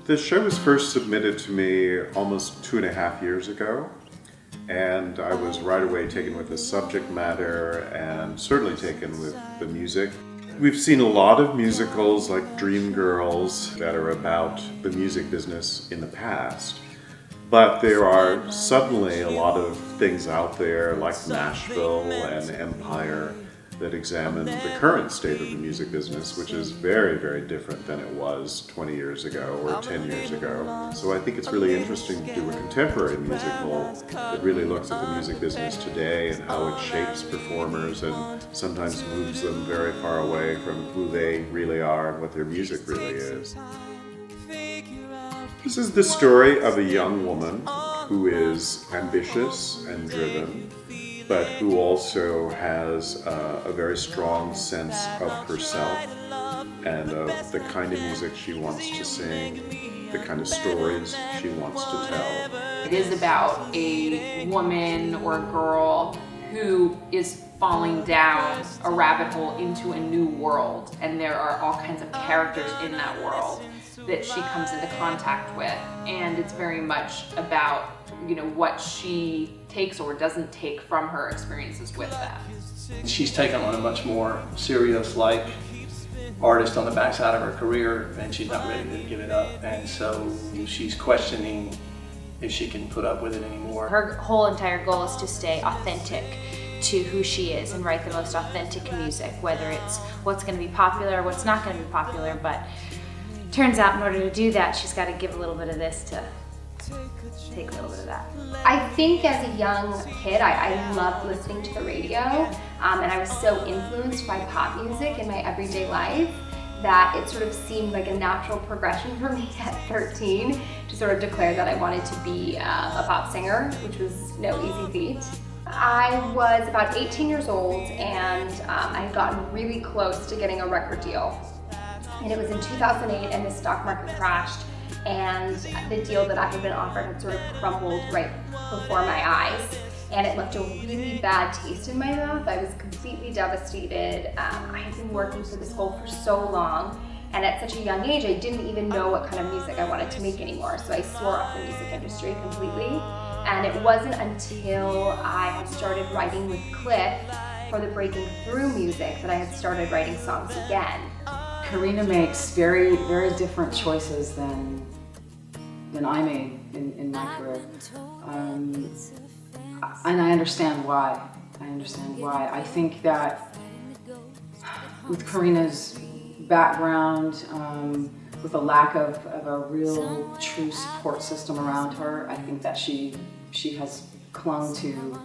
The show was first submitted to me almost 2.5 years ago, and I was right away taken with the subject matter and certainly taken with the music. We've seen a lot of musicals like Dreamgirls that are about the music business in the past, but there are suddenly a lot of things out there like Nashville and Empire that examine the current state of the music business, which is very, very different than it was 20 years ago or 10 years ago. So I think it's really interesting to do a contemporary musical that really looks at the music business today and how it shapes performers and sometimes moves them very far away from who they really are and what their music really is. This is the story of a young woman who is ambitious and driven, but who also has a very strong sense of herself and of the kind of music she wants to sing, the kind of stories she wants to tell. It is about a woman or a girl who is falling down a rabbit hole into a new world, and there are all kinds of characters in that world that she comes into contact with, and it's very much about what she takes or doesn't take from her experiences with them. She's taken on a much more serious, artist on the backside of her career, and she's not ready to give it up, and so she's questioning if she can put up with it anymore. Her whole entire goal is to stay authentic to who she is and write the most authentic music, whether it's what's going to be popular or what's not going to be popular, but turns out in order to do that, she's got to give a little bit of this to take a little bit of that. I think as a young kid, I loved listening to the radio, and I was so influenced by pop music in my everyday life that it sort of seemed like a natural progression for me at 13 to sort of declare that I wanted to be a pop singer, which was no easy feat. I was about 18 years old, and I had gotten really close to getting a record deal. And it was in 2008, and the stock market crashed, and the deal that I had been offered had sort of crumbled right before my eyes, and it left a really bad taste in my mouth. I was completely devastated. I had been working for this goal for so long, and at such a young age, I didn't even know what kind of music I wanted to make anymore, so I swore off the music industry completely. And it wasn't until I had started writing with Cliff for the Breaking Through music that I had started writing songs again. Karina makes very, very different choices than I made in my career. And I understand why. I think that with Karina's background, with a lack of a real true support system around her, I think that she has clung to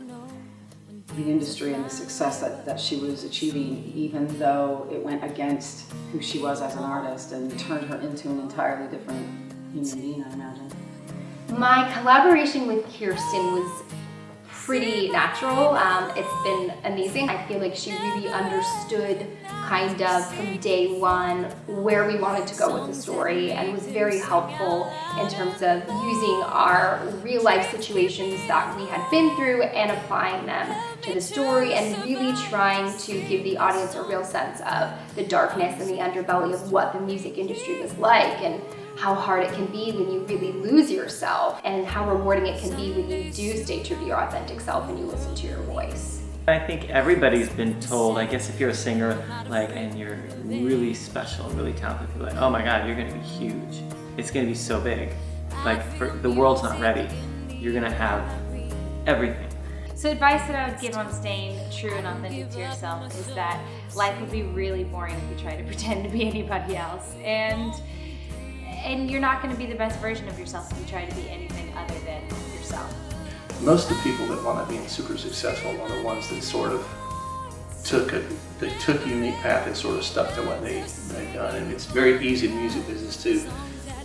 the industry and the success that she was achieving, even though it went against who she was as an artist and turned her into an entirely different human being, I imagine. My collaboration with Kirsten was pretty natural. It's been amazing. I feel like she really understood kind of from day one where we wanted to go with the story, and was very helpful in terms of using our real life situations that we had been through and applying them to the story, and really trying to give the audience a real sense of the darkness and the underbelly of what the music industry was like, and how hard it can be when you really lose yourself, and how rewarding it can be when you do stay true to your authentic self and you listen to your voice. I think everybody's been told, I guess if you're a singer and you're really special and really talented, people are like, oh my God, you're gonna be huge. It's gonna be so big. The world's not ready. You're gonna have everything. So advice that I would give on staying true and authentic to yourself is that life would be really boring if you try to pretend to be anybody else. And you're not going to be the best version of yourself if you try to be anything other than yourself. Most of the people that want to be super successful are the ones that sort of took a unique path and sort of stuck to what they've done. And it's very easy in the music business to,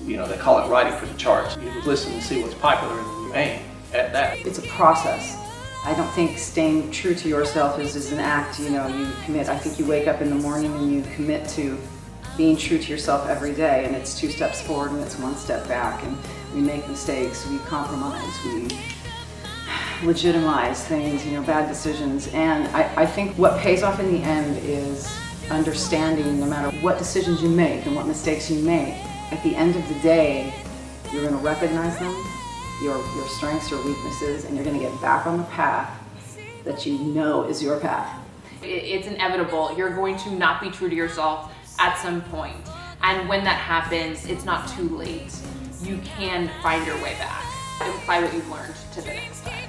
they call it writing for the charts. You listen and see what's popular and you aim at that. It's a process. I don't think staying true to yourself is an act, you commit. I think you wake up in the morning and you commit to being true to yourself every day, and it's 2 steps forward and it's 1 step back, and we make mistakes, we compromise, we legitimize things, bad decisions, and I think what pays off in the end is understanding no matter what decisions you make and what mistakes you make, at the end of the day, you're going to recognize them, your strengths, your weaknesses, and you're going to get back on the path that you know is your path. It's inevitable. You're going to not be true to yourself at some point. And when that happens, it's not too late. You can find your way back and apply what you've learned to the next time.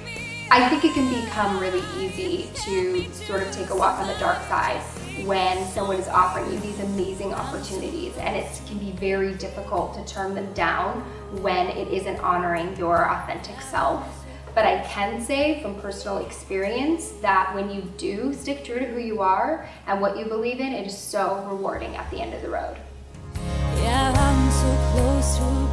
I think it can become really easy to sort of take a walk on the dark side when someone is offering you these amazing opportunities, and it can be very difficult to turn them down when it isn't honoring your authentic self. But I can say from personal experience that when you do stick true to who you are and what you believe in, it is so rewarding at the end of the road. Yeah, I'm so close to